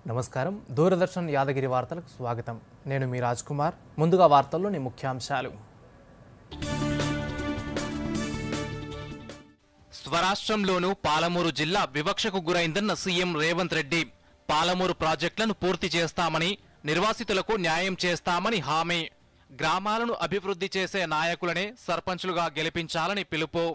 నమస్కారం దూరదర్శన్ యాదగిరి వార్తలకు స్వాగతం నేను మీ రాజ్ కుమార్ ముందుగా వార్తల్లోని ముఖ్యాంశాలు స్వరాష్ట్రంలోనూ పాలమూరు జిల్లా వివక్షకు గురైందన్న సీఎం రేవంత్ రెడ్డి పాలమూరు ప్రాజెక్టులను పూర్తి చేస్తామని నిర్వాసితులకు న్యాయం చేస్తామని హామీ గ్రామాలను అభివృద్ధి చేసే నాయకులనే సర్పంచులుగా గెలిపించాలని పిలుపు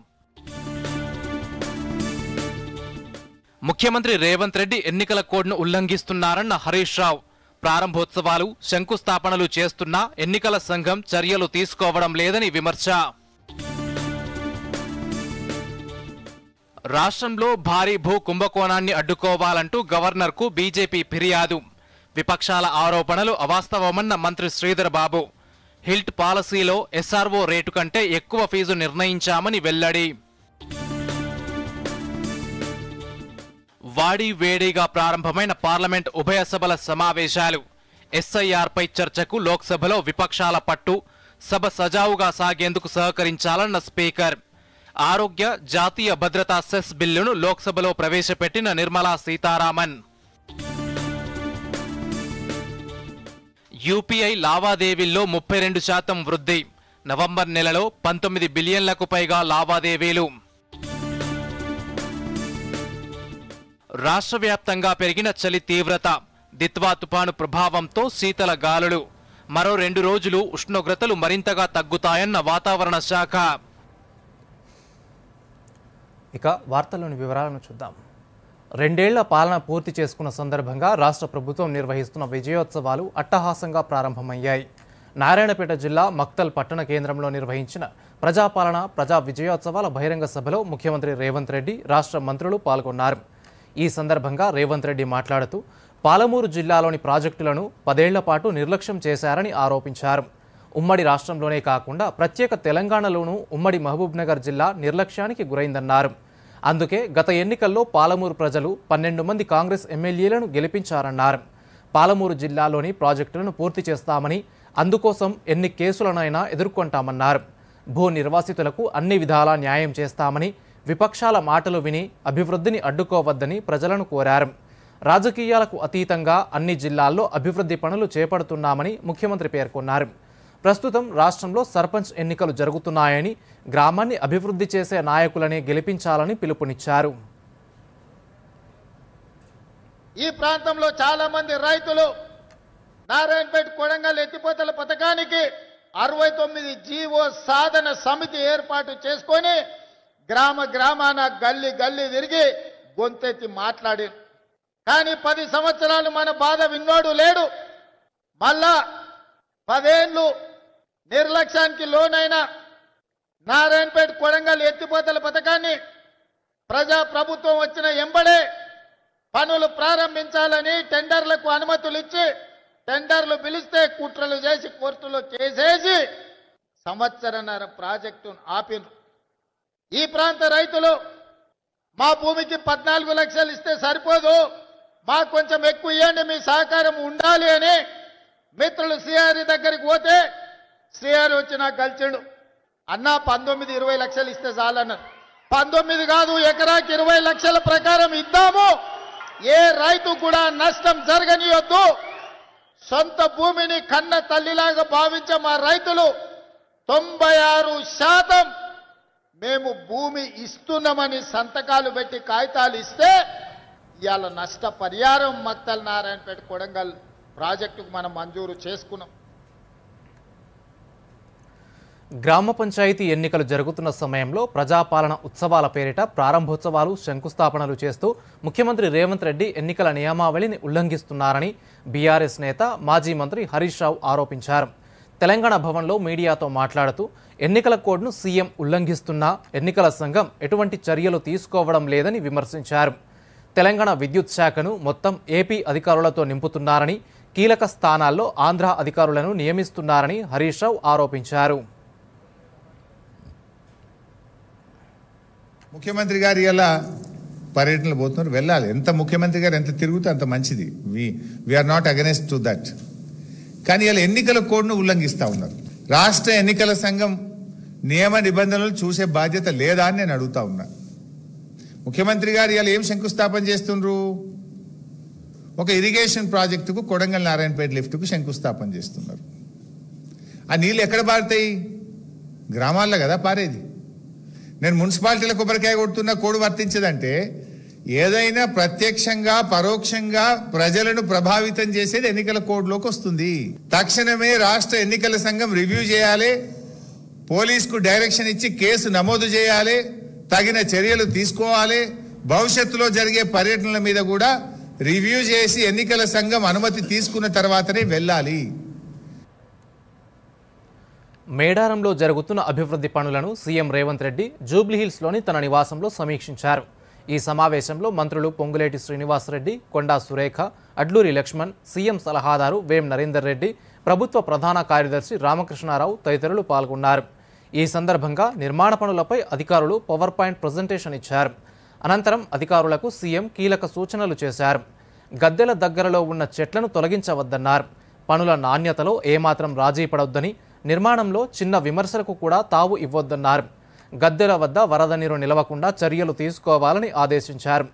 ముఖ్యమంత్రి రేవంత్ రెడ్డి ఎన్నికల కోడ్ను ఉల్లంఘిస్తున్నారన్న హరీష్ రావు ప్రారంభోత్సవాలు శంకుస్థాపనలు చేస్తున్నా ఎన్నికల సంఘం చర్యలు తీసుకోవడం లేదని విమర్శ రాష్ట్రంలో భారీ భూ కుంభకోణాన్ని అడ్డుకోవాలంటూ గవర్నర్కు బీజేపీ ఫిర్యాదు విపక్షాల ఆరోపణలు అవాస్తవమన్న మంత్రి శ్రీధర్ బాబు హిల్ట్ పాలసీలో ఎస్ఆర్ఓ రేటు కంటే ఎక్కువ ఫీజు నిర్ణయించామని వెల్లడి వాడి వేడిగా ప్రారంభమైన పార్లమెంట్ ఉభయ సభల సమావేశాలు ఎస్ఐఆర్పై చర్చకు లోక్సభలో విపక్షాల పట్టు సభ సజావుగా సాగేందుకు సహకరించాలన్న స్పీకర్ ఆరోగ్య జాతీయ భద్రతా సెస్ బిల్లును లోక్సభలో ప్రవేశపెట్టిన నిర్మలా సీతారామన్ యూపీఐ లావాదేవీల్లో 32% వృద్ధి నవంబర్ నెలలో 19 బిలియన్లకు పైగా లావాదేవీలు రాష్ట్ర వ్యాప్తంగా పెరిగిన చలి తీవ్రత దిత్వా తుపాను ప్రభావంతో శీతల గాలులు మరో 2 రోజులు ఉష్ణోగ్రతలు మరింతగా తగ్గుతాయన్న వాతావరణ శాఖ ఇక వార్తల్లోని వివరాలను చూద్దాం 2 ఏళ్ల పాలన పూర్తి చేసుకున్న సందర్భంగా రాష్ట్ర ప్రభుత్వం నిర్వహిస్తున్న విజయోత్సవాలు అట్టహాసంగా ప్రారంభమయ్యాయి నారాయణపేట జిల్లా మక్తల్ పట్టణ కేంద్రంలో నిర్వహించిన ప్రజాపాలన ప్రజా విజయోత్సవాల బహిరంగ సభలో ముఖ్యమంత్రి రేవంత్ రెడ్డి రాష్ట్ర మంత్రులు పాల్గొన్నారు ఈ సందర్భంగా రేవంత్ రెడ్డి మాట్లాడుతూ పాలమూరు జిల్లాలోని ప్రాజెక్టులను 10 ఏళ్ల పాటు నిర్లక్ష్యం చేశారని ఆరోపించారు ఉమ్మడి రాష్ట్రంలోనే కాకుండా ప్రత్యేక తెలంగాణలోనూ ఉమ్మడి మహబూబ్నగర్ జిల్లా నిర్లక్ష్యానికి గురైందన్నారు అందుకే గత ఎన్నికల్లో పాలమూరు ప్రజలు 12 మంది కాంగ్రెస్ ఎమ్మెల్యేలను గెలిపించారన్నారు పాలమూరు జిల్లాలోని ప్రాజెక్టులను పూర్తి చేస్తామని అందుకోసం ఎన్ని కేసులనైనా ఎదుర్కొంటామన్నారు భూ నిర్వాసితులకు అన్ని విధాలా న్యాయం చేస్తామని విపక్షాల మాటలు విని అభివృద్ధిని అడ్డుకోవద్దని ప్రజలను కోరారు రాజకీయాలకు అతీతంగా అన్ని జిల్లాల్లో అభివృద్ధి పనులు చేపడుతున్నామని ముఖ్యమంత్రి పేర్కొన్నారు ప్రస్తుతం రాష్ట్రంలో సర్పంచ్ ఎన్నికలు జరుగుతున్నాయని గ్రామాన్ని అభివృద్ధి చేసే నాయకులనే గెలిపించాలని పిలుపునిచ్చారు ఈ ప్రాంతంలో చాలా మంది రైతులు నారాయణపేట కొడంగల్ ఎత్తిపోతల పథకానికి 69 జీవో సాధన సమితి ఏర్పాటు చేసుకొని గ్రామాన గల్లీ తిరిగి గొంతెత్తి మాట్లాడి కానీ 10 సంవత్సరాలు మన బాధ విన్నోడు లేడు మళ్ళా 10 ఏళ్ళు నిర్లక్ష్యానికి లోనైన నారాయణపేట కొడంగల్ ఎత్తిపోతల పథకాన్ని ప్రజా ప్రభుత్వం వచ్చిన ఎంబడే పనులు ప్రారంభించాలని టెండర్లకు అనుమతులు ఇచ్చి టెండర్లు పిలిస్తే కుట్రలు చేసి కోర్టులో కేసేసి సంవత్సరన్నర ప్రాజెక్టును ఆపిన ఈ ప్రాంత రైతులు మా భూమికి 14 లక్షలు ఇస్తే సరిపోదు మాకు కొంచెం ఎక్కువ ఇవ్వండి మీ సహకారం ఉండాలి అని మిత్రులు శ్రీహరి దగ్గరికి పోతే శ్రీహరి వచ్చి నాకు కలిసిండు అన్నా 19-20 లక్షలు ఇస్తే చాలన్నారు 19 కాదు ఎకరాకి 20 లక్షల ప్రకారం ఇద్దాము ఏ రైతు కూడా నష్టం జరగనియొద్దు సొంత భూమిని కన్న తల్లిలాగా భావించే మా రైతులు 96% మేము భూమి ఇస్తున్నామని సంతకాలు పెట్టి కాగితాలు ఇస్తే ఇవాళ నష్టపరిహారం మక్తల్ నారాయణపేట కొడంగల్ ప్రాజెక్టుకు మనం మంజూరు చేసుకున్నాం గ్రామ పంచాయతీ ఎన్నికలు జరుగుతున్న సమయంలో ప్రజాపాలన ఉత్సవాల పేరిట ప్రారంభోత్సవాలు శంకుస్థాపనలు చేస్తూ ముఖ్యమంత్రి రేవంత్ రెడ్డి ఎన్నికల నియమావళిని ఉల్లంఘిస్తున్నారని బీఆర్ఎస్ నేత మాజీ మంత్రి హరీష్ రావు ఆరోపించారు తెలంగాణ భవన్లో మీడియాతో మాట్లాడుతూ ఎన్నికల కోడ్ను సీఎం ఉల్లంఘిస్తున్నా ఎన్నికల సంఘం ఎటువంటి చర్యలు తీసుకోవడం లేదని విమర్శించారు తెలంగాణ విద్యుత్ శాఖను మొత్తం ఏపీ అధికారులతో నింపుతున్నారని కీలక స్థానాల్లో ఆంధ్ర అధికారులను నియమిస్తున్నారని హరీష్ రావు ఆరోపించారు ముఖ్యమంత్రి గారు ఇలా పర్యటనలు పోతున్నారు వెళ్ళాలి ఎంత ముఖ్యమంత్రి గారు ఎంత తిరుగుతే అంత మంచిది we're not against to that కానీ ఇలా ఎన్నికల కోడ్ను ఉల్లంఘిస్తూ ఉన్నారు రాష్ట్ర ఎన్నికల సంఘం నియమ నిబంధనలు చూసే బాధ్యత లేదా అని నేను అడుగుతా ఉన్నా ముఖ్యమంత్రి గారు ఇలా ఏం శంకుస్థాపన చేస్తుండ్రు ఒక ఇరిగేషన్ ప్రాజెక్టుకు కొడంగల్ నారాయణపేట లిఫ్ట్కు శంకుస్థాపన చేస్తున్నారు. ఆ నీళ్ళు ఎక్కడ పారుతాయి? గ్రామాల్లో కదా పారేది. నేను మున్సిపాలిటీల కొబ్బరికాయ కొడుతున్నా కోడ్ వర్తించదంటే ఏదైనా ప్రత్యక్షంగా పరోక్షంగా ప్రజలను ప్రభావితం చేసేది ఎన్నికల కోడ్లోకి వస్తుంది. తక్షణమే రాష్ట్ర ఎన్నికల సంఘం రివ్యూ చేయాలి, పోలీసుకు డైరెక్షన్ ఇచ్చి కేసు నమోదు చేయాలి, తగిన చర్యలు తీసుకోవాలి. భవిష్యత్తులో జరిగే పర్యటనల మీద కూడా రివ్యూ చేసి ఎన్నికల సంఘం అనుమతి తీసుకున్న తర్వాతనే వెళ్ళాలి. మేడారంలో జరుగుతున్న అభివృద్ధి పనులను సీఎం రేవంత్ రెడ్డి జూబ్లీహిల్స్లోని తన నివాసంలో సమీక్షించారు. ఈ సమావేశంలో మంత్రులు పొంగులేటి శ్రీనివాసరెడ్డి, కొండా సురేఖ, అడ్లూరి లక్ష్మణ్, సీఎం సలహాదారు వేం నరేందర్ రెడ్డి, ప్రభుత్వ ప్రధాన కార్యదర్శి రామకృష్ణారావు తదితరులు పాల్గొన్నారు. ఈ సందర్భంగా నిర్మాణ పనులపై అధికారులు పవర్ పాయింట్ ప్రజెంటేషన్ ఇచ్చారు. అనంతరం అధికారులకు సీఎం కీలక సూచనలు చేశారు. గద్దెల దగ్గరలో ఉన్న చెట్లను తొలగించవద్దన్నారు. పనుల నాణ్యతలో ఏమాత్రం రాజీ పడొద్దని, నిర్మాణంలో చిన్న విమర్శలకు కూడా తావు ఇవ్వొద్దన్నారు. గద్దెల వద్ద వరద నీరు నిలవకుండా చర్యలు తీసుకోవాలని ఆదేశించారు.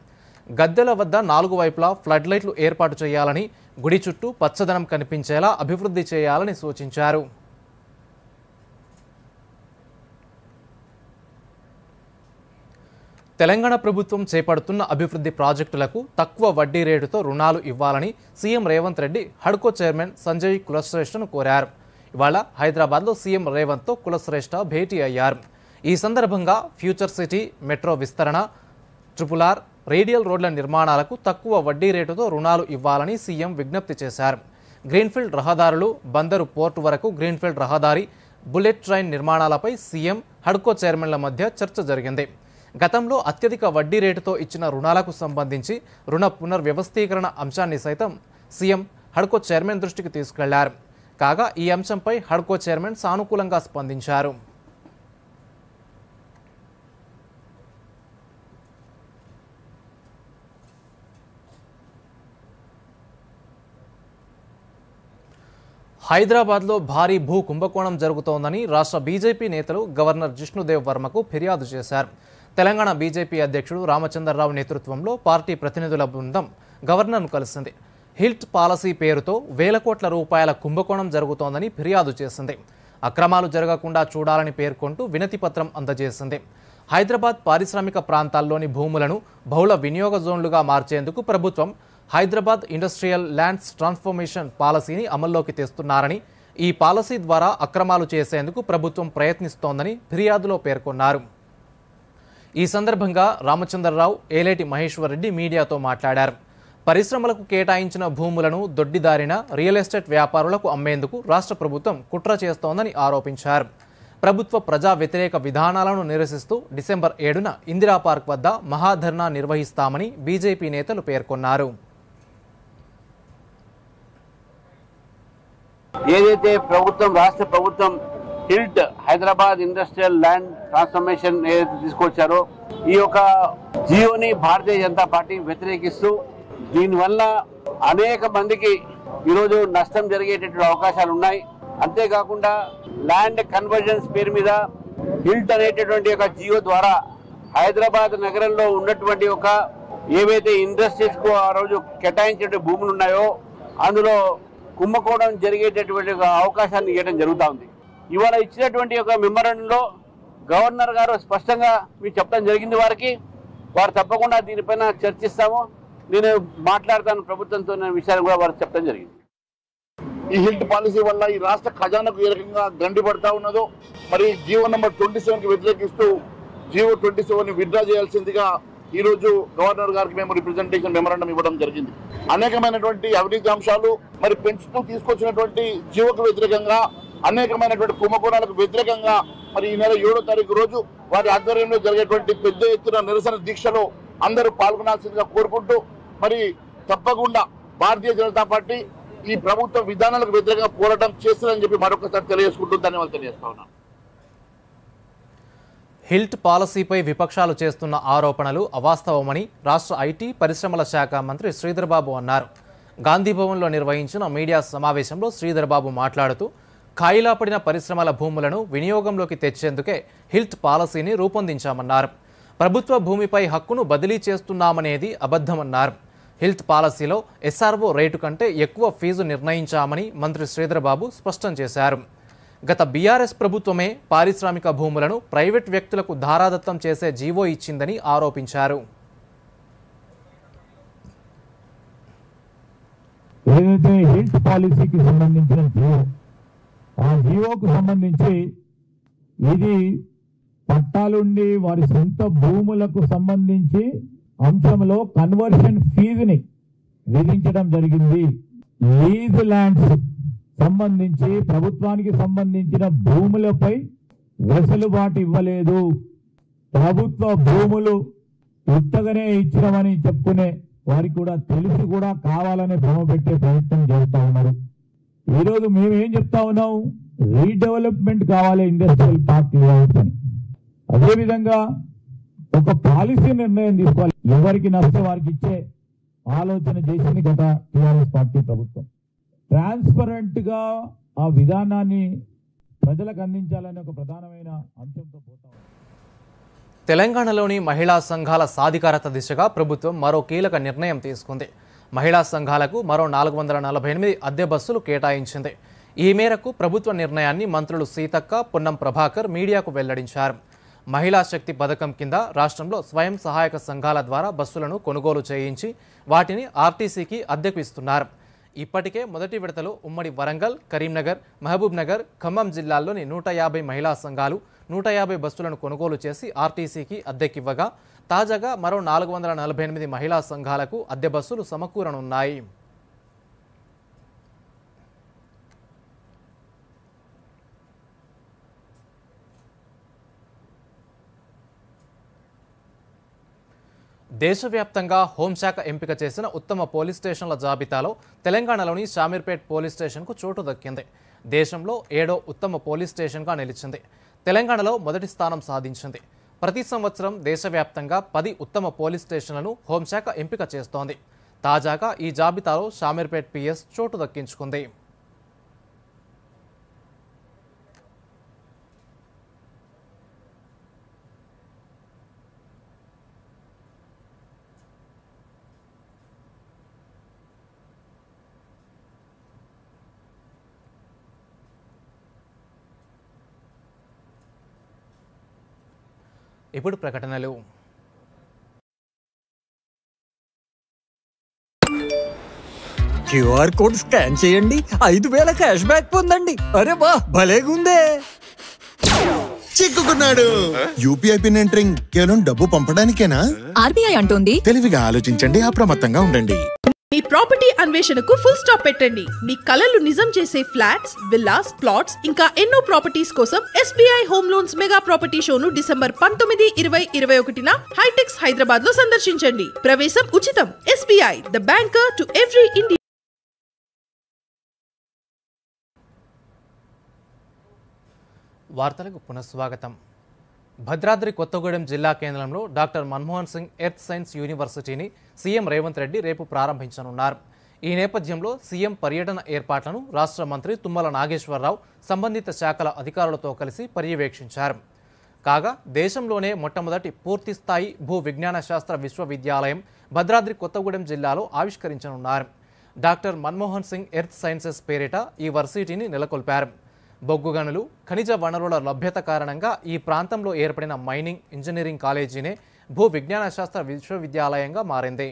గద్దెల వద్ద 4 వైపులా ఫ్లడ్ లైట్లు ఏర్పాటు చేయాలని, గుడి చుట్టూ పచ్చదనం కనిపించేలా అభివృద్ధి చేయాలని సూచించారు. తెలంగాణ ప్రభుత్వం చేపడుతున్న అభివృద్ధి ప్రాజెక్టులకు తక్కువ వడ్డీ రేటుతో రుణాలు ఇవ్వాలని సీఎం రేవంత్ రెడ్డి హడ్కో చైర్మన్ సంజయ్ కులశ్రేష్ఠను కోరారు. ఇవాళ హైదరాబాద్లో సీఎం రేవంత్తో కులశ్రేష్ఠ భేటీ అయ్యారు. ఈ సందర్భంగా ఫ్యూచర్ సిటీ, మెట్రో విస్తరణ, ట్రిపుల్-ఆర్, రేడియల్ రోడ్ల నిర్మాణాలకు తక్కువ వడ్డీ రేటుతో రుణాలు ఇవ్వాలని సీఎం విజ్ఞప్తి చేశారు. గ్రీన్ఫీల్డ్ రహదారులు, బందరు పోర్టు వరకు గ్రీన్ఫీల్డ్ రహదారి, బుల్లెట్ ట్రైన్ నిర్మాణాలపై సీఎం, హడ్కో చైర్మన్ల మధ్య చర్చ జరిగింది. గతంలో అత్యధిక వడ్డీ రేటుతో ఇచ్చిన రుణాలకు సంబంధించి రుణ పునర్వ్యవస్థీకరణ అంశాన్ని సైతం సీఎం హడ్కో చైర్మన్ దృష్టికి తీసుకెళ్లారు. కాగా ఈ అంశంపై హడ్కో చైర్మన్ సానుకూలంగా స్పందించారు. హైదరాబాద్లో భారీ భూ కుంభకోణం జరుగుతోందని రాష్ట్ర బీజేపీ నేతలు గవర్నర్ జిష్ణుదేవ్ వర్మకు ఫిర్యాదు చేశారు. తెలంగాణ బీజేపీ అధ్యక్షుడు రామచంద్రరావు నేతృత్వంలో పార్టీ ప్రతినిధుల బృందం గవర్నర్ను కలిసింది. హిల్ట్ పాలసీ పేరుతో వేల కోట్ల రూపాయల కుంభకోణం జరుగుతోందని ఫిర్యాదు చేసింది. అక్రమాలు జరగకుండా చూడాలని పేర్కొంటూ వినతి పత్రం అందజేసింది. హైదరాబాద్ పారిశ్రామిక ప్రాంతాల్లోని భూములను బహుళ వినియోగ జోన్లుగా మార్చేందుకు ప్రభుత్వం హైదరాబాద్ ఇండస్ట్రియల్ ల్యాండ్స్ ట్రాన్స్ఫర్మేషన్ పాలసీని అమల్లోకి తెస్తున్నారని, ఈ పాలసీ ద్వారా అక్రమాలు చేసేందుకు ప్రభుత్వం ప్రయత్నిస్తోందని ఫిర్యాదులో పేర్కొన్నారు. ఈ సందర్భంగా రామచంద్రరావు, ఏలేటి మహేశ్వర్ రెడ్డి మీడియాతో మాట్లాడారు. పరిశ్రమలకు కేటాయించిన భూములను దొడ్డిదారిన రియల్ ఎస్టేట్ వ్యాపారులకు అమ్మేందుకు రాష్ట్ర ప్రభుత్వం కుట్ర చేస్తోందని ఆరోపించారు. ప్రభుత్వ ప్రజా వ్యతిరేక విధానాలను నిరసిస్తూ డిసెంబర్ 7న ఇందిరా పార్క్ వద్ద మహాధర్నా నిర్వహిస్తామని బీజేపీ నేతలు పేర్కొన్నారు. ఏదైతే రాష్ట్ర ప్రభుత్వం HILT Hyderabad industrial land transformation ఏదైతే తీసుకొచ్చారో ఈ యొక్క జియోని భారతీయ జనతా పార్టీ వ్యతిరేకిస్తూ దీనివల్ల అనేక మందికి ఈరోజు నష్టం జరిగేటటువంటి అవకాశాలు ఉన్నాయి. అంతేకాకుండా ల్యాండ్ కన్వర్జన్స్ పేరు మీద హిల్ట్ అనేటటువంటి ఒక జియో ద్వారా హైదరాబాద్ నగరంలో ఉన్నటువంటి ఒక ఏవైతే ఇండస్ట్రీస్ కు ఆ రోజు కేటాయించే భూములు ఉన్నాయో అందులో కుంభకోణం జరిగేటటువంటి అవకాశాన్ని ఇవ్వడం జరుగుతూ ఉంది. ఇవాళ ఇచ్చినటువంటి ఒక మెమోరాండంలో గవర్నర్ గారు స్పష్టంగా మీకు చెప్పడం జరిగింది. వారు తప్పకుండా దీనిపైన చర్చిస్తాము, నేను మాట్లాడతాను ప్రభుత్వంతో విషయాన్ని కూడా వారు చెప్పడం జరిగింది. ఈ హిల్ట్ పాలసీ వల్ల ఈ రాష్ట్ర ఖజానాకు ఏ రకంగా గండి పడతా ఉన్నదో, మరి జియో నెంబర్ 27కి వ్యతిరేకిస్తూ జియో 27ని విత్డ్రా చేయాల్సిందిగా ఈ రోజు గవర్నర్ గారికి మేము రిప్రజెంటేషన్ మెమోరాండం ఇవ్వడం జరిగింది. అనేకమైనటువంటి అవినీతి అంశాలు మరి పెంచుతూ తీసుకొచ్చినటువంటి జియోకు వ్యతిరేకంగా, అనేకమైనటువంటి కుంభకోణాలకు వ్యతిరేకంగా మరి ఈ నెల 7వ తారీఖు రోజు వారి ఆధ్వర్యంలో జరిగేటువంటి పెద్ద ఎత్తున నిరసన దీక్షలో అందరూ పాల్గొనాల్సిందిగా కోరుకుంటూ, మరి తప్పకుండా భారతీయ జనతా పార్టీ ఈ ప్రభుత్వ విధానాలకు వ్యతిరేకంగా పోరాటం చేస్తుందని చెప్పి మరొకసారి తెలియజేసుకుంటూ ధన్యవాదాలు తెలియజేస్తా ఉన్నాను. హిల్ట్ పాలసీపై విపక్షాలు చేస్తున్న ఆరోపణలు అవాస్తవమని రాష్ట్ర ఐటీ పరిశ్రమల శాఖ మంత్రి శ్రీధర్బాబు అన్నారు. గాంధీభవన్లో నిర్వహించిన మీడియా సమావేశంలో శ్రీధర్బాబు మాట్లాడుతూ ఖాయిలా పడిన పరిశ్రమల భూములను వినియోగంలోకి తెచ్చేందుకే హిల్ట్ పాలసీని రూపొందించామన్నారు. ప్రభుత్వ భూమిపై హక్కును బదిలీ చేస్తున్నామనేది అబద్ధమన్నారు. హెల్త్ పాలసీలో ఎస్ఆర్ఓ రేటు కంటే ఎక్కువ ఫీజు నిర్ణయించామని మంత్రి శ్రీధర్బాబు స్పష్టం చేశారు. గత బీఆర్ఎస్ ప్రభుత్వమే పారిశ్రామిక భూములను ప్రైవేట్ వ్యక్తులకు ధారాదత్తం చేసే జీవో ఇచ్చిందని ఆరోపించారు. ఏదైతే హెల్త్ పాలసీకి సంబంధించిన జీవో, ఆ జీవోకు సంబంధించి ఇది పట్టాలుండి వారి సొంత భూములకు సంబంధించి అంశంలో కన్వర్షన్ ఫీజుని విధించడం జరిగింది. లీజ్ ల్యాండ్స్ సంబంధించి ప్రభుత్వానికి సంబంధించిన భూములపై వెసులుబాటు ఇవ్వలేదు. ప్రభుత్వ భూములు ఉత్తగానే ఇచ్చినామని చెప్పుకునే వారికి కూడా తెలిసి కూడా కావాలనే భ్రమ పెట్టే ప్రయత్నం చేస్తా ఉన్నారు. ఈరోజు మేము ఏం చెప్తా ఉన్నాం, రీడెవలప్మెంట్ కావాలి ఇండస్ట్రియల్ పార్క్ లేఅవుట్స్ అని. అదేవిధంగా ఒక పాలసీ నిర్ణయం తీసుకోవాలి, ఎవరికి నచ్చితే వారికి ఇచ్చే ఆలోచన చేసింది గత టీఆర్ఎస్ పార్టీ ప్రభుత్వం. ట్రాన్స్పరెంట్ గా ఆ విధానాన్ని ప్రజలకు అందించాలనే ఒక ప్రధానమైన అంశంతో పోతాం. తెలంగాణలోని మహిళా సంఘాల సాధికారత దిశగా ప్రభుత్వం మరో కీలక నిర్ణయం తీసుకుంది. మహిళా సంఘాలకు మరో 448 అద్దె బస్సులు కేటాయించింది. ఈ మేరకు ప్రభుత్వ నిర్ణయాన్ని మంత్రులు సీతక్క, పొన్నం ప్రభాకర్ మీడియాకు వెల్లడించారు. మహిళా శక్తి పథకం కింద రాష్ట్రంలో స్వయం సహాయక సంఘాల ద్వారా బస్సులను కొనుగోలు చేయించి వాటిని ఆర్టీసీకి అద్దెకు ఇస్తున్నారు. ఇప్పటికే మొదటి విడతలో ఉమ్మడి వరంగల్, కరీంనగర్, మహబూబ్ నగర్, ఖమ్మం జిల్లాల్లోని 150 మహిళా సంఘాలు 150 బస్సులను కొనుగోలు చేసి ఆర్టీసీకి అద్దెకివ్వగా తాజాగా మరో 448 మహిళా సంఘాలకు అద్దె బస్సులు సమకూరనున్నాయి. దేశవ్యాప్తంగా హోంశాఖ ఎంపిక చేసిన ఉత్తమ పోలీస్ స్టేషన్ల జాబితాలో తెలంగాణలోని షామీర్పేట్ పోలీస్ స్టేషన్కు చోటు దక్కింది. దేశంలో 7వ ఉత్తమ పోలీస్ స్టేషన్గా నిలిచింది. తెలంగాణలో మొదటి స్థానం సాధించింది. ప్రతి సంవత్సరం దేశవ్యాప్తంగా 10 ఉత్తమ పోలీస్ స్టేషన్లను హోంశాఖ ఎంపిక చేస్తోంది. తాజాగా ఈ జాబితాలో షామీర్పేట్ పిఎస్ చోటు దక్కించుకుంది. ఇప్పుడు ప్రకటనలు. క్యూఆర్ కోడ్ స్కాన్ చేయండి, 5000 క్యాష్ బ్యాక్ పొందండి. అరే వా, భలేగుందే. చిక్కుకున్నాడు. యూపీఐ పిన్ ఎంటరింగ్ కేవలం డబ్బు పంపడానికేనా? ఆర్బీఐ అంటోంది. తెలివిగా ఆలోచించండి, అప్రమత్తంగా ఉండండి. మీ ప్రాపర్టీ అన్వేషణకు ఫుల్ స్టాప్ పెట్టండి. మీ కలలు నిజం చేసే ఫ్లాట్స్, విల్లాస్, ప్లాట్స్ ఇంకా ఎన్నో ప్రాపర్టీస్ కోసం SBI home loans mega property షోను డిసెంబర్ 19, 20, 21న హైటెక్స్ హైదరాబాద్ లో సందర్శించండి. ప్రవేశం ఉచితం. SBI, the banker to every Indian. వార్తలకు పునఃస్వాగతం. భద్రాద్రి కొత్తగూడెం జిల్లా కేంద్రంలో doctor Manmohan Singh earth science యూనివర్సిటీని సీఎం రేవంత్ రెడ్డి రేపు ప్రారంభించనున్నారు. ఈ నేపథ్యంలో సీఎం పర్యటన ఏర్పాట్లను రాష్ట్ర మంత్రి తుమ్మల నాగేశ్వరరావు సంబంధిత శాఖల అధికారులతో కలిసి పర్యవేక్షించారు. కాగా దేశంలోనే మొట్టమొదటి పూర్తిస్థాయి భూ విజ్ఞాన శాస్త్ర విశ్వవిద్యాలయం భద్రాద్రి కొత్తగూడెం జిల్లాలో ఆవిష్కరించనున్నారు. Doctor Manmohan Singh earth sciences పేరిట ఈ వర్సిటీని నెలకొల్పారు. బొగ్గు గనులు, ఖనిజ వనరుల లభ్యత కారణంగా ఈ ప్రాంతంలో ఏర్పడిన మైనింగ్ ఇంజనీరింగ్ కాలేజీనే భూ విజ్ఞాన శాస్త్ర విశ్వవిద్యాలయంగా మారింది.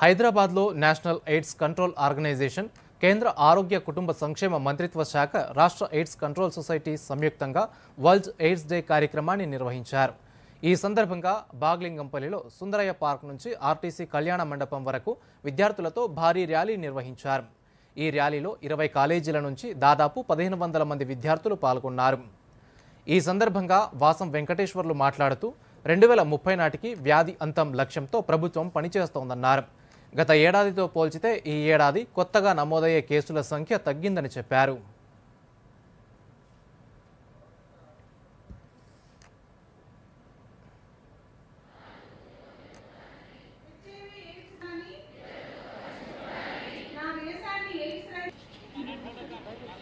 హైదరాబాద్లో నేషనల్ ఎయిడ్స్ కంట్రోల్ ఆర్గనైజేషన్, కేంద్ర ఆరోగ్య కుటుంబ సంక్షేమ మంత్రిత్వ శాఖ, రాష్ట్ర ఎయిడ్స్ కంట్రోల్ సొసైటీ సంయుక్తంగా వరల్డ్ ఎయిడ్స్ డే కార్యక్రమాన్ని నిర్వహించారు. ఈ సందర్భంగా బాగ్లింగంపల్లిలో సుందరయ్య పార్క్ నుంచి ఆర్టీసీ కళ్యాణ మండపం వరకు విద్యార్థులతో భారీ ర్యాలీ నిర్వహించారు. ఈ ర్యాలీలో 20 కాలేజీల నుంచి దాదాపు 1500 మంది విద్యార్థులు పాల్గొన్నారు. ఈ సందర్భంగా వాసం వెంకటేశ్వర్లు మాట్లాడుతూ 2030 నాటికి వ్యాధి అంతం లక్ష్యంతో ప్రభుత్వం పనిచేస్తోందన్నారు. గత ఏడాదితో పోల్చితే ఈ ఏడాది కొత్తగా నమోదయ్యే కేసుల సంఖ్య తగ్గిందని చెప్పారు.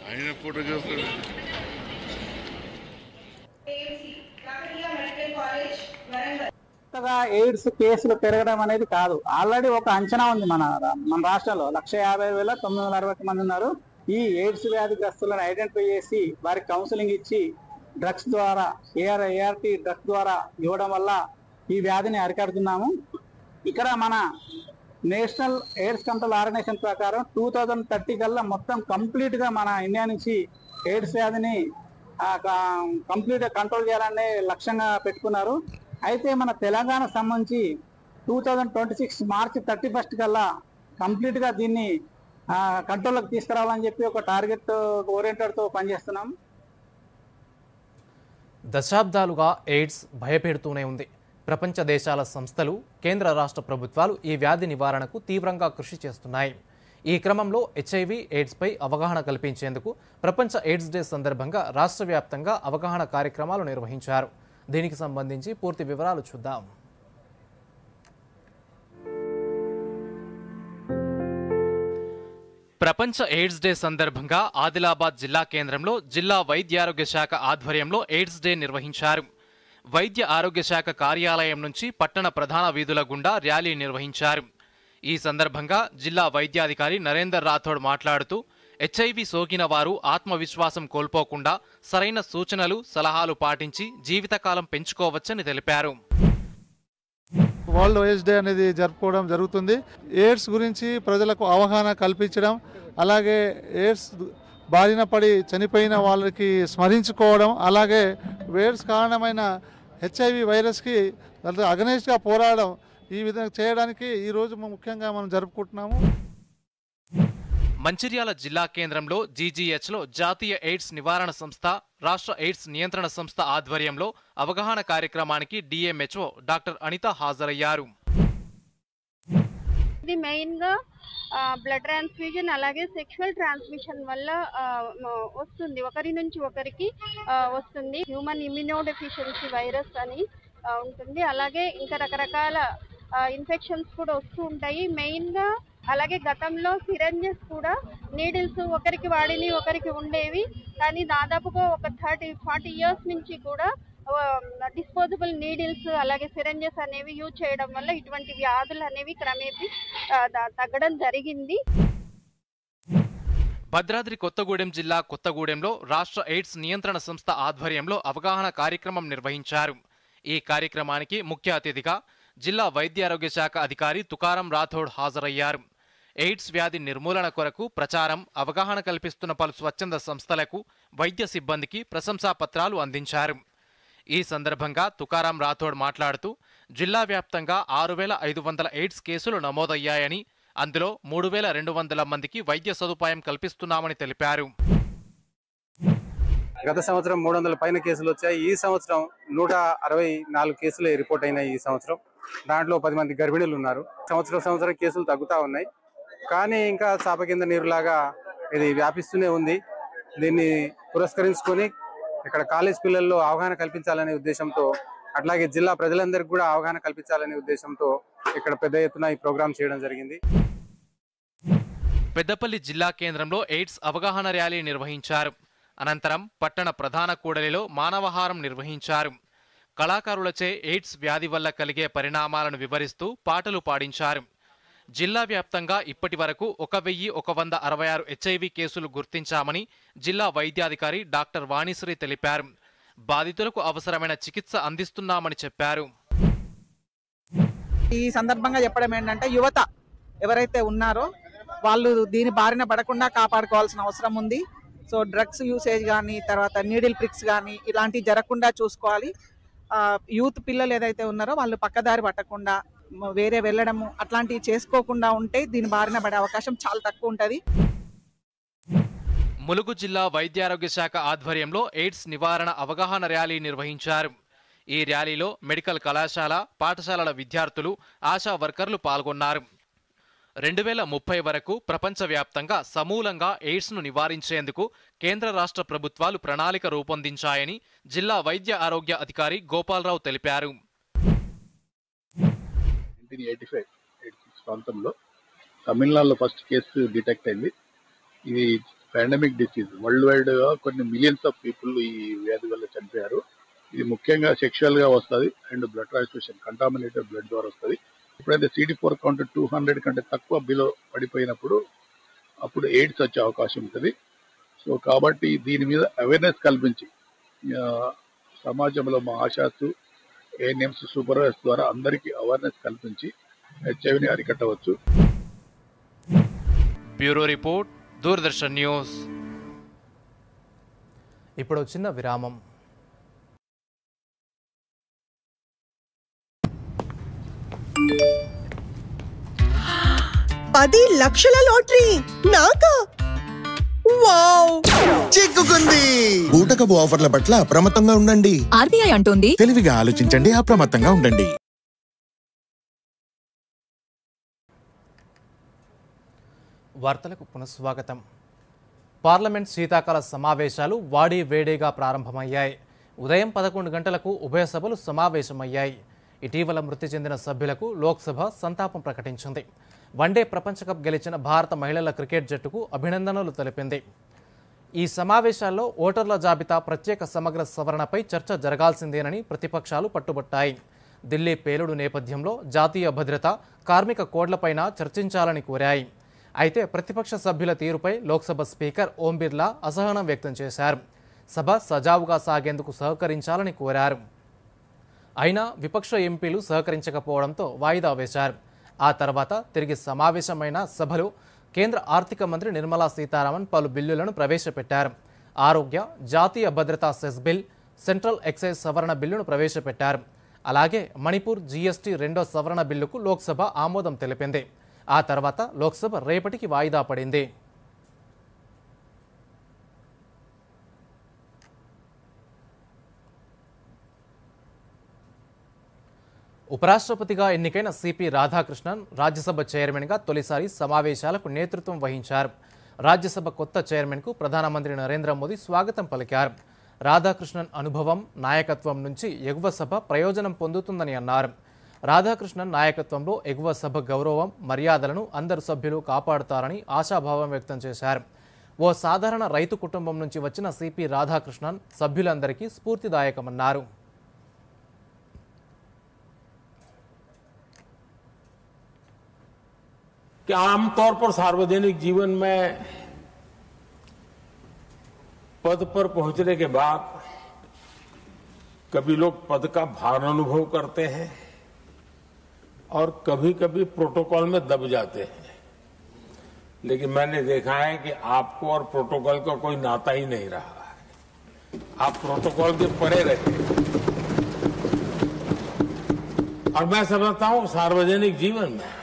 ఆయన కొత్తగా ఎయిడ్స్ కేసులు పెరగడం అనేది కాదు. ఆల్రెడీ ఒక అంచనా ఉంది మన రాష్ట్రంలో 150,960 మంది ఉన్నారు. ఈ ఎయిడ్స్ వ్యాధిగ్రస్తులను ఐడెంటిఫై చేసి వారికి కౌన్సిలింగ్ ఇచ్చి డ్రగ్స్ ద్వారా ART డ్రగ్స్ ద్వారా ఇవ్వడం వల్ల ఈ వ్యాధిని అరికడుతున్నాము. ఇక్కడ మన నేషనల్ ఎయిడ్స్ కంట్రోల్ ఆర్గనైజేషన్ ప్రకారం 2030 కల్లా మొత్తం కంప్లీట్ గా మన ఇండియా నుంచి ఎయిడ్స్ వ్యాధిని కంప్లీట్ గా కంట్రోల్ చేయాలనే లక్ష్యంగా పెట్టుకున్నారు. అయితే మన తెలంగాణ సంబంధించి 2026 మార్చి 31 కల్లా కంప్లీట్ గా దీన్ని కంట్రోల్లోకి తీసుకురావాలని చెప్పి ఒక టార్గెట్ ఓరియంటెడ్ తో పనిచేస్తున్నాం. దశాబ్దాలుగా ఎయిడ్స్ భయపెడుతూనే ఉంది. ప్రపంచ దేశాల సంస్థలు, కేంద్ర రాష్ట్ర ప్రభుత్వాలు ఈ వ్యాధి నివారణకు తీవ్రంగా కృషి చేస్తున్నాయి. ఈ క్రమంలో HIV ఎయిడ్స్పై అవగాహన కల్పించేందుకు ప్రపంచ ఎయిడ్స్ డే సందర్భంగా రాష్ట్ర వ్యాప్తంగా అవగాహన కార్యక్రమాలు నిర్వహించారు. దీనికి సంబంధించి పూర్తి వివరాలు చూద్దాం. ప్రపంచ ఎయిడ్స్ డే సందర్భంగా ఆదిలాబాద్ జిల్లా కేంద్రంలో జిల్లా వైద్యారోగ్య శాఖ ఆధ్వర్యంలో ఎయిడ్స్ డే నిర్వహించారు. వైద్య ఆరోగ్య శాఖ కార్యాలయం నుంచి పట్టణ ప్రధాన వీధుల గుండా ర్యాలీ నిర్వహించారు. ఈ సందర్భంగా జిల్లా వైద్యాధికారి నరేందర్ రాథోడ్ మాట్లాడుతూ HIV సోకిన వారు ఆత్మవిశ్వాసం కోల్పోకుండా సరైన సూచనలు, సలహాలు పాటించి జీవితకాలం పెంచుకోవచ్చని తెలిపారు. వరల్డ్ ఎయిడ్స్ డే అనేది జరుపుకోవడం జరుగుతుంది. ఎయిడ్స్ గురించి ప్రజలకు అవగాహన కల్పించడం, అలాగే ఎయిడ్స్ బారిన పడి చనిపోయిన వాళ్ళకి స్మరించుకోవడం, అలాగే ఎయిడ్స్ కారణమైన HIV వైరస్కి అగనెస్ట్గా పోరాడడం, ఈ విధంగా చేయడానికి ఈరోజు ముఖ్యంగా మనం జరుపుకుంటున్నాము. మంచిర్యాల జిల్లా కేంద్రంలో GGHలో జాతీయ ఎయిడ్స్ నివారణ సంస్థ, రాష్ట్ర ఎయిడ్స్ నియంత్రణ సంస్థ ఆధ్వర్యంలో అవగాహన కార్యక్రమానికి DMHO డాక్టర్ అనిత హాజరయ్యారు. ఇది మెయిన్ గా బ్లడ్ ట్రాన్స్ఫ్యూజన్ అలాగే సెక్షువల్ ట్రాన్స్మిషన్ వల్ల వస్తుంది, ఒకరి నుంచి ఒకరికి వస్తుంది. హ్యూమన్ ఇమ్యూనోడెఫిషియన్సీ వైరస్ అని ఉంటుంది. అలాగే ఇంకా రకరకాల ఇన్ఫెక్షన్స్ కూడా వస్తూ ఉంటాయి మెయిన్ గా. అలాగే గతంలో సిరంజెస్ కూడా నీడిల్స్ ఒకరికి వాడిని ఒకరికి ఉండేవి, కానీ దాదాపుగా ఒక 30-40 ఇయర్స్ నుంచి కూడా డిస్పోజబుల్ నీడిల్స్ అలాగే సిరంజెస్ అనేవి యూజ్ చేయడం వల్ల ఇటువంటి వ్యాధులు అనేవి క్రమేపీ తగ్గడం జరిగింది. భద్రాద్రి కొత్తగూడెం జిల్లా కొత్తగూడెంలో రాష్ట్ర ఎయిడ్స్ నియంత్రణ సంస్థ ఆధ్వర్యంలో అవగాహన కార్యక్రమం నిర్వహించారు. ఈ కార్యక్రమానికి ముఖ్య అతిథిగా జిల్లా వైద్యారోగ్య శాఖ అధికారి తుకారం రాథోడ్ హాజరయ్యారు. ఎయిడ్స్ వ్యాధి నిర్మూలన కొరకు ప్రచారం, అవగాహన కల్పిస్తున్న పలు స్వచ్ఛంద సంస్థలకు, వైద్య సిబ్బందికి ప్రశంసా పత్రాలు అందించారు. ఈ సందర్భంగా తుకారం రాథోడ్ మాట్లాడుతూ జిల్లా వ్యాప్తంగా 6,500 ఎయిడ్స్ కేసులు నమోదయ్యాయని, అందులో 3,200 మందికి వైద్య సదుపాయం కల్పిస్తున్నామని తెలిపారు. గత సంవత్సరం 300 పైన కేసులు వచ్చాయి. ఈ సంవత్సరం 164 కేసులే రిపోర్ట్ అయినాయి. ఈ సంవత్సరం దాంట్లో 10 మంది గర్భిణులు ఉన్నారు. సంవత్సరం కేసులు తగ్గుతూ ఉన్నాయి, కానీ ఇంకా చాప కింద నీరులాగా ఇది వ్యాపిస్తూనే ఉంది. దీన్ని పురస్కరించుకొని ఇక్కడ కాలేజ్ పిల్లల్లో అవగాహన కల్పించాలనే ఉద్దేశంతో, అట్లాగే జిల్లా ప్రజలందరికీ కూడా అవగాహన కల్పించాలనే ఉద్దేశంతో ఇక్కడ పెద్ద ఎత్తున ఈ ప్రోగ్రాం చేయడం జరిగింది. పెద్దపల్లి జిల్లా కేంద్రంలో ఎయిడ్స్ అవగాహన ర్యాలీ నిర్వహించారు. అనంతరం పట్టణ ప్రధాన కూడలిలో మానవహారం నిర్వహించారు. కళాకారులచే ఎయిడ్స్ వ్యాధి వల్ల కలిగే పరిణామాలను వివరిస్తూ పాటలు పాడించారు. జిల్లా వ్యాప్తంగా ఇప్పటి వరకు 1,166 HIV కేసులు గుర్తించామని జిల్లా వైద్యాధికారి డాక్టర్ వాణిశ్రీ తెలిపారు. బాధితులకు అవసరమైన చికిత్స అందిస్తున్నామని చెప్పారు. ఈ సందర్భంగా చెప్పడం ఏంటంటే, యువత ఎవరైతే ఉన్నారో వాళ్ళు దీని బారిన పడకుండా కాపాడుకోవాల్సిన అవసరం ఉంది. సో డ్రగ్స్ యూసేజ్ కానీ, తర్వాత నీడిల్ ప్రిక్స్ కానీ ఇలాంటివి జరగకుండా చూసుకోవాలి. యూత్ పిల్లలు ఏదైతే ఉన్నారో వాళ్ళు పక్కదారి పట్టకుండా వేరే వెళ్ళడము అట్లాంటివి చేసుకోకుండా ఉంటే దీని బారిన పడే అవకాశం చాలా తక్కువ ఉంటుంది. ములుగు జిల్లా వైద్యారోగ్య శాఖ ఆధ్వర్యంలో ఎయిడ్స్ నివారణ అవగాహన ర్యాలీ నిర్వహించారు. ఈ ర్యాలీలో మెడికల్ కళాశాల, పాఠశాలల విద్యార్థులు, ఆశా వర్కర్లు పాల్గొన్నారు. 2030 వరకు ప్రపంచవ్యాప్తంగా సమూలంగా ఎయిడ్స్ను నివారించేందుకు కేంద్ర రాష్ట్ర ప్రభుత్వాలు ప్రణాళిక రూపొందించాయని జిల్లా వైద్య ఆరోగ్య అధికారి గోపాలరావు తెలిపారు. 1985 ప్రాంతంలో తమిళనాడులో ఫస్ట్ కేసు డిటెక్ట్ అయింది. ఇది పాండమిక్ డిసీజ్. వరల్డ్ వైడ్ గా కొన్ని మిలియన్స్ ఆఫ్ పీపుల్ ఈ వ్యాధి వల్ల చనిపోయారు. ఇది ముఖ్యంగా సెక్షువల్ గా వస్తుంది and blood transfusion, contaminated blood ద్వారా వస్తుంది. ఎప్పుడైతే CD4 కౌంట్ 200 కంటే తక్కువ బిలో పడిపోయినప్పుడు అప్పుడు ఎయిడ్స్ వచ్చే అవకాశం ఉంటుంది. సో కాబట్టి దీని మీద అవేర్నెస్ కల్పించి సమాజంలో మా ఆశాసు ANMs సూపర్వైజర్స్ ద్వారా అందరికీ అవేర్నెస్ కల్పించి HIVని అరికట్టవచ్చు. Bureau report, Doordarshan news. ఇప్పుడు చిన్న విరామం. $10 లక్షల లాటరీ నాకా? వావ్! చిక్కుకుంది. బూటకపు ఆఫర్ల పట్ల అప్రమత్తంగా ఉండండి. RBI అంటోంది తెలివిగా ఆలోచించండి, అప్రమత్తంగా ఉండండి. వార్తలకు పునఃస్వాగతం. పార్లమెంట్ శీతాకాల సమావేశాలు వాడి వేడిగా ప్రారంభమయ్యాయి. ఉదయం 11 గంటలకు ఉభయ సభలు సమావేశమయ్యాయి. ఇటీవల మృతి చెందిన సభ్యులకు లోక్సభ సంతాపం ప్రకటించింది. వన్డే ప్రపంచ కప్ గెలిచిన భారత మహిళల క్రికెట్ జట్టుకు అభినందనలు తెలిపింది. ఈ సమావేశాల్లో ఓటర్ల జాబితా ప్రత్యేక సమగ్ర సవరణపై చర్చ జరగాల్సిందేనని ప్రతిపక్షాలు పట్టుబట్టాయి. ఢిల్లీ పేలుడు నేపథ్యంలో జాతీయ భద్రత, కార్మిక కోడ్లపైన చర్చించాలని కోరాయి. అయితే ప్రతిపక్ష సభ్యుల తీరుపై లోక్సభ స్పీకర్ ఓం బిర్లా అసహనం వ్యక్తం చేశారు. సభ సజావుగా సాగేందుకు సహకరించాలని కోరారు. అయినా విపక్ష ఎంపీలు సహకరించకపోవడంతో వాయిదా వేశారు. ఆ తర్వాత తిరిగి సమావేశమైన సభలో కేంద్ర ఆర్థిక మంత్రి నిర్మలా సీతారామన్ పలు బిల్లులను ప్రవేశపెట్టారు. ఆరోగ్య, జాతీయ భద్రతా సెస్ బిల్, సెంట్రల్ ఎక్సైజ్ సవరణ బిల్లును ప్రవేశపెట్టారు. అలాగే మణిపూర్ GST 2వ సవరణ బిల్లుకు లోక్సభ ఆమోదం తెలిపింది. ఆ తర్వాత లోక్సభ రేపటికి వాయిదా పడింది. ఉపరాష్ట్రపతిగా ఎన్నికైన CP రాధాకృష్ణన్ రాజ్యసభ చైర్మన్గా తొలిసారి సమావేశాలకు నేతృత్వం వహించారు. రాజ్యసభ కొత్త చైర్మన్కు ప్రధానమంత్రి నరేంద్ర మోదీ స్వాగతం పలికారు. రాధాకృష్ణన్ అనుభవం, నాయకత్వం నుంచి ఎగువ సభ ప్రయోజనం పొందుతుందని అన్నారు. రాధాకృష్ణన్ నాయకత్వంలో ఎగువ సభ గౌరవం, మర్యాదలను అందరు సభ్యులు కాపాడుతారని ఆశాభావం వ్యక్తం చేశారు. ఓ సాధారణ రైతు కుటుంబం నుంచి వచ్చిన CP రాధాకృష్ణన్ సభ్యులందరికీ స్ఫూర్తిదాయకమన్నారు. कि आमतौर पर सार्वजनिक जीवन में पद पर पहुंचने के बाद कभी लोग पद का भार अनुभव करते हैं और कभी कभी प्रोटोकॉल में दब जाते हैं, लेकिन मैंने देखा है कि आपको और प्रोटोकॉल का कोई नाता ही नहीं रहा है. आप प्रोटोकॉल के परे रहे और मैं समझता हूं सार्वजनिक जीवन में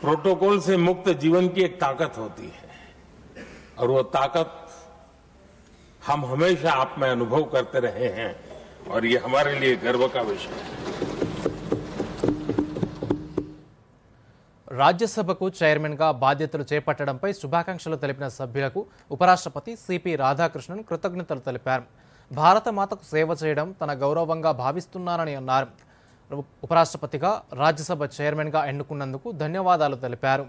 प्रोटोकॉल से मुक्त जीवन की एक ताकत होती है और वो ताकत हम हमेशा आप में अनुभव करते रहे हैं और ये हमारे लिए गर्व का विषय है. రాజ్యసభకు చైర్మన్గా బాధ్యతలు చేపట్టడంపై శుభాకాంక్షలు తెలిపిన సభ్యులకు ఉపరాష్ట్రపతి CP రాధాకృష్ణన్ కృతజ్ఞతలు తెలిపారు. భారత మాతకు సేవ చేయడం తన గౌరవంగా భావిస్తున్నానని అన్నారు. ఉపరాష్ట్రపతిగా రాజ్యసభ చైర్మన్గా ఎన్నుకున్నందుకు ధన్యవాదాలు తెలిపారు.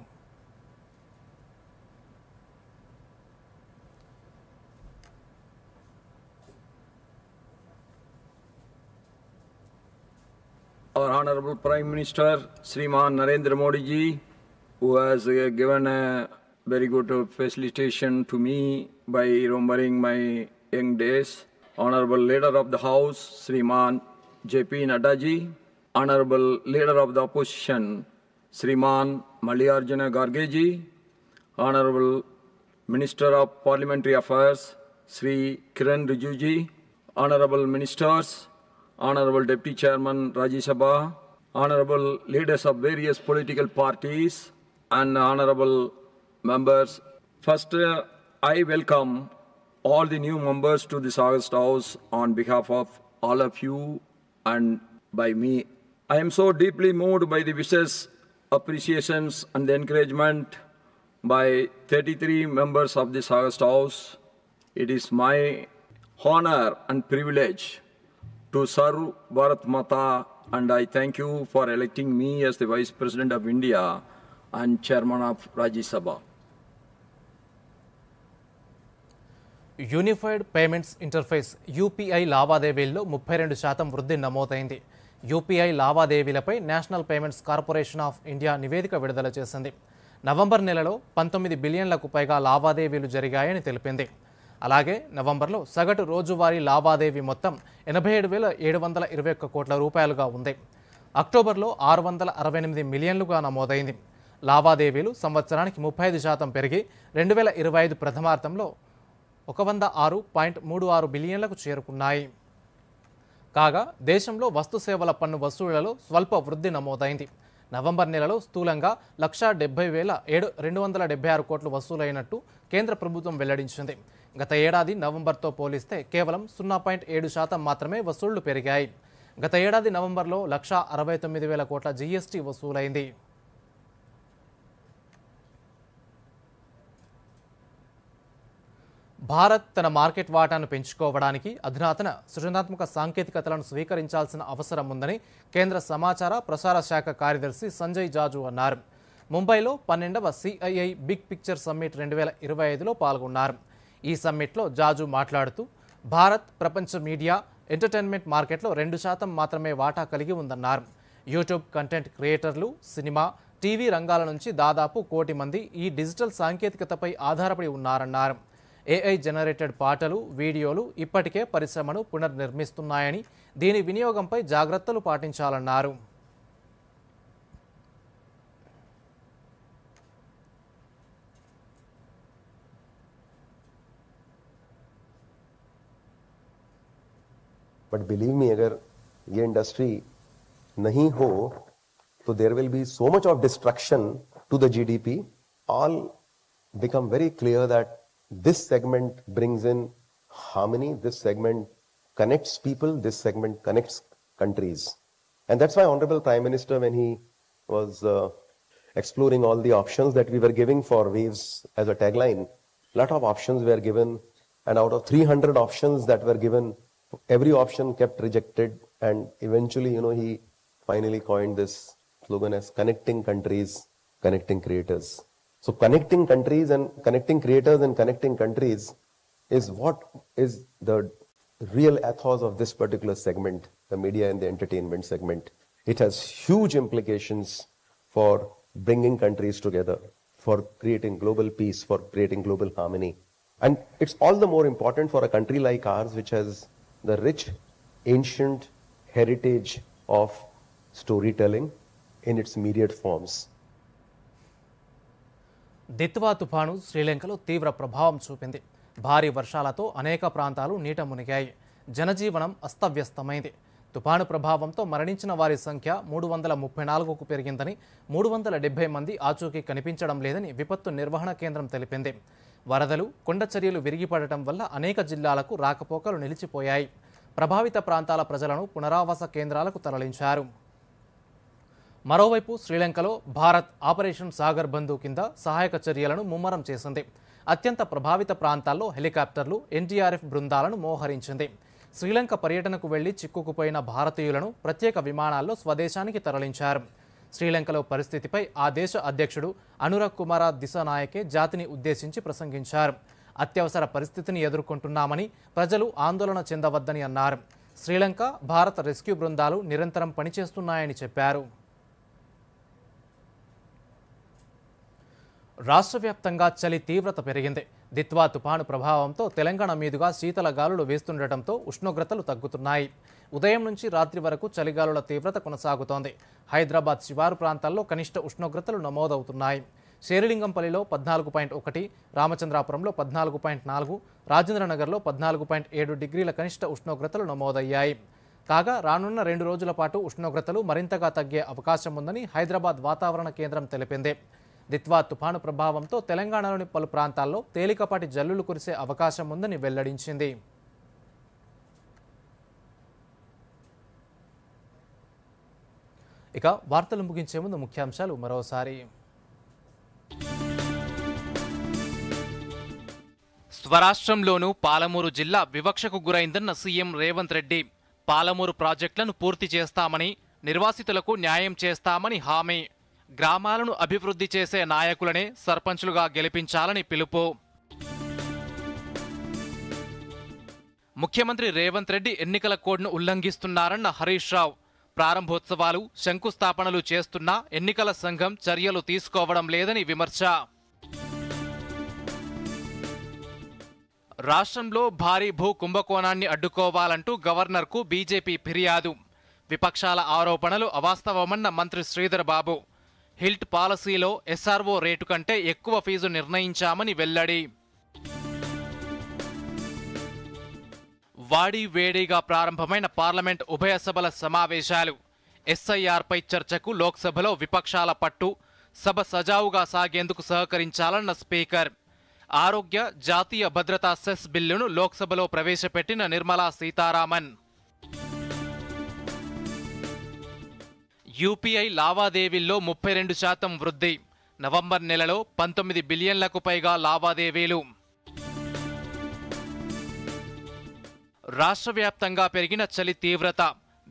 Our Honorable Prime Minister, Sriman Narendra Modi ji, who has given a very good facilitation to me by remembering my young days. Honorable Leader of the House, Sriman JP Nadda ji, Honorable Leader of the Opposition, Sriman Mallikarjuna Kharge ji, Honorable Minister of Parliamentary Affairs, Sri Kiran Rijiju ji, Honorable Ministers, Honorable Deputy Chairman Rajya Sabha, Honorable Leaders of various political parties, and Honorable Members. First, I welcome all the new members to this August House on behalf of all of you and by me. I am so deeply moved by the wishes, appreciations, and the encouragement by 33 members of this August House. It is my honor and privilege to serve Bharat Mata, and I thank you for electing me as the Vice President of India and Chairman of Rajya Sabha. Unified payments interface UPI లావాదేవీల్లో 32% వృద్ధి నమోదైంది. UPI లావాదేవీలపై national payments corporation of India నివేదిక విడుదల చేసింది. November నెలలో 19 బిలియన్లకు పైగా లావాదేవీలు జరిగాయని తెలిపింది. అలాగే నవంబర్లో సగటు రోజువారీ లావాదేవీ మొత్తం 87,721 కోట్ల రూపాయలుగా ఉంది. అక్టోబర్లో 668 మిలియన్లుగా నమోదైంది. లావాదేవీలు సంవత్సరానికి 35% పెరిగి 2025 ప్రథమార్థంలో 106.36 బిలియన్లకు చేరుకున్నాయి. కాగా దేశంలో వస్తు సేవల పన్ను వసూళ్లలో స్వల్ప వృద్ధి నమోదైంది. నవంబర్ నెలలో స్థూలంగా 170,276 కోట్లు వసూలైనట్టు కేంద్ర ప్రభుత్వం వెల్లడించింది. గత ఏడాది నవంబర్తో పోలిస్తే కేవలం 0.7% మాత్రమే వసూళ్లు పెరిగాయి. గత ఏడాది నవంబర్లో 169,000 కోట్ల జీఎస్టీ వసూలైంది. భారత్ తన మార్కెట్ వాటాను పెంచుకోవడానికి అధునాతన సృజనాత్మక సాంకేతికతలను స్వీకరించాల్సిన అవసరం ఉందని కేంద్ర సమాచార ప్రసార శాఖ కార్యదర్శి సంజయ్ జాజు అన్నారు. ముంబైలో 12వ సిఐఐ బిగ్ పిక్చర్ సమ్మిట్ 2025లో పాల్గొన్నారు. ఈ సమ్మిట్లో జాజు మాట్లాడుతూ భారత్ ప్రపంచ మీడియా ఎంటర్టైన్మెంట్ మార్కెట్లో 2% మాత్రమే వాటా కలిగి ఉందన్నారు. యూట్యూబ్ కంటెంట్ క్రియేటర్లు, సినిమా, టీవీ రంగాల నుంచి దాదాపు 1 కోటి మంది ఈ డిజిటల్ సాంకేతికతపై ఆధారపడి ఉన్నారన్నారు. ఏఐ జనరేటెడ్ పాటలు, వీడియోలు ఇప్పటికే పరిశ్రమను పునర్నిర్మిస్తున్నాయని దీని వినియోగంపై జాగ్రత్తలు పాటించాలన్నారు. बट बिलीव मी, अगर ये इंडस्ट्री नहीं हो तो there will be so much of destruction to the GDP. All become very clear that this segment brings in harmony, this segment connects people, this segment connects countries. And that's why Honorable Prime Minister, when he was exploring all the options that we were giving for Waves as a tagline, a lot of options were given, and out of 300 options that were given, every option kept rejected, and eventually, he finally coined this slogan as connecting countries, connecting creators. So connecting countries and connecting creators and connecting countries is what is the real ethos of this particular segment, the media and the entertainment segment. It has huge implications for bringing countries together, for creating global peace, for creating global harmony. And it's all the more important for a country like ours, which has the rich, ancient heritage of storytelling in its myriad forms. Ditwah తుఫాను శ్రీలంకలో తీవ్ర ప్రభావం చూపింది. భారీ వర్షాలతో అనేక ప్రాంతాలు నీట మునిగాయి. జనజీవనం అస్తవ్యస్తమైంది. తుఫాను ప్రభావంతో మరణించిన వారి సంఖ్య 334కు పెరిగిందని, 370 మంది ఆచూకీ కనిపించడం లేదని విపత్తు నిర్వహణ కేంద్రం తెలిపింది. వరదలు, కొండ చర్యలు విరిగిపడటం వల్ల అనేక జిల్లాలకు రాకపోకలు నిలిచిపోయాయి. ప్రభావిత ప్రాంతాల ప్రజలను పునరావాస కేంద్రాలకు తరలించారు. మరోవైపు శ్రీలంకలో భారత్ ఆపరేషన్ సాగర్ బంధు కింద సహాయక చర్యలను ముమ్మరం చేసింది. అత్యంత ప్రభావిత ప్రాంతాల్లో హెలికాప్టర్లు, ఎన్డీఆర్ఎఫ్ బృందాలను మోహరించింది. శ్రీలంక పర్యటనకు వెళ్లి చిక్కుకుపోయిన భారతీయులను ప్రత్యేక విమానాల్లో స్వదేశానికి తరలించారు. శ్రీలంకలో పరిస్థితిపై ఆ దేశ అధ్యక్షుడు అనురగ్ కుమార దిశానాయకే జాతిని ఉద్దేశించి ప్రసంగించారు. అత్యవసర పరిస్థితిని ఎదుర్కొంటున్నామని, ప్రజలు ఆందోళన చెందవద్దని అన్నారు. శ్రీలంక, భారత రెస్క్యూ బృందాలు నిరంతరం పనిచేస్తున్నాయని చెప్పారు. రాష్ట్ర వ్యాప్తంగా చలి తీవ్రత పెరిగింది. దిత్వా తుపాను ప్రభావంతో తెలంగాణ మీదుగా శీతల గాలులు వీస్తుండటంతో ఉష్ణోగ్రతలు తగ్గుతున్నాయి. ఉదయం నుంచి రాత్రి వరకు చలిగాలుల తీవ్రత కొనసాగుతోంది. హైదరాబాద్ శివారు ప్రాంతాల్లో కనిష్ట ఉష్ణోగ్రతలు నమోదవుతున్నాయి. శేరిలింగంపల్లిలో 14.1, రామచంద్రాపురంలో 14.4, రాజేంద్రనగర్లో 14.7 డిగ్రీల కనిష్ట ఉష్ణోగ్రతలు నమోదయ్యాయి. కాగా రానున్న 2 రోజుల పాటు ఉష్ణోగ్రతలు మరింతగా తగ్గే అవకాశం ఉందని హైదరాబాద్ వాతావరణ కేంద్రం తెలిపింది. దిత్వా తుఫాను ప్రభావంతో తెలంగాణలోని పలు ప్రాంతాల్లో తేలికపాటి జల్లులు కురిసే అవకాశం ఉందని వెల్లడించింది. ఇక వార్తలు ముగించే ముందు ముఖ్యాంశాలు మరోసారి. స్వరాష్ట్రంలోనూ పాలమూరు జిల్లా వివక్షకు గురైందన్న సీఎం రేవంత్ రెడ్డి. పాలమూరు ప్రాజెక్టులను పూర్తి చేస్తామని, నిర్వాసితులకు న్యాయం చేస్తామని హామీ. గ్రామాలను అభివృద్ధి చేసే నాయకులనే సర్పంచులుగా గెలిపించాలని పిలుపు. ముఖ్యమంత్రి రేవంత్ రెడ్డి ఎన్నికల కోడ్ను ఉల్లంఘిస్తున్నారన్న హరీష్ రావు. ప్రారంభోత్సవాలు, శంకుస్థాపనలు చేస్తున్నా ఎన్నికల సంఘం చర్యలు తీసుకోవడం లేదని విమర్శ. రాష్ట్రంలో భారీ భూ కుంభకోణాన్ని అడ్డుకోవాలంటూ గవర్నర్కు బీజేపీ ఫిర్యాదు. విపక్షాల ఆరోపణలు అవాస్తవమన్న మంత్రి శ్రీధర్ బాబు. హిల్ట్ పాలసీలో ఎస్ఆర్ఓ రేటు కంటే ఎక్కువ ఫీజు నిర్ణయించామని వెల్లడి. వాడి వేడిగా ప్రారంభమైన పార్లమెంట్ ఉభయ సభల సమావేశాలు. ఎస్ఐఆర్పై చర్చకు లోక్సభలో విపక్షాల పట్టు. సభ సజావుగా సాగేందుకు సహకరించాలన్న స్పీకర్. ఆరోగ్య, జాతీయ భద్రతా సెస్ బిల్లును లోక్సభలో ప్రవేశపెట్టిన నిర్మలా సీతారామన్. యూపీఐ లావాదేవీల్లో 32% వృద్ధి. నవంబర్ నెలలో 19 బిలియన్లకు పైగా లావాదేవీలు. రాష్ట్ర వ్యాప్తంగా పెరిగిన చలి తీవ్రత.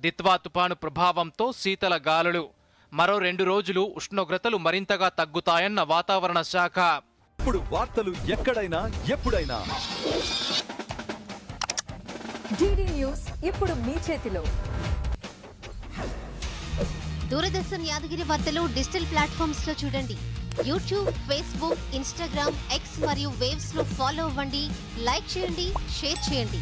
దిత్వా తుపాను ప్రభావంతో శీతల గాలులు. మరో 2 రోజులు ఉష్ణోగ్రతలు మరింతగా తగ్గుతాయన్న వాతావరణ శాఖ. ఇప్పుడు వార్తలు ఎక్కడైనా ఎప్పుడైనా డిడి న్యూస్ ఇప్పుడు మీ చేతిలో. దూరదర్శన్ యాదగిరి వార్తలు డిజిటల్ ప్లాట్ఫామ్స్ లో చూడండి. యూట్యూబ్, ఫేస్బుక్, ఇన్స్టాగ్రామ్, ఎక్స్ మరియు వేవ్స్ లో ఫాలో అవ్వండి. లైక్ చేయండి, షేర్ చేయండి.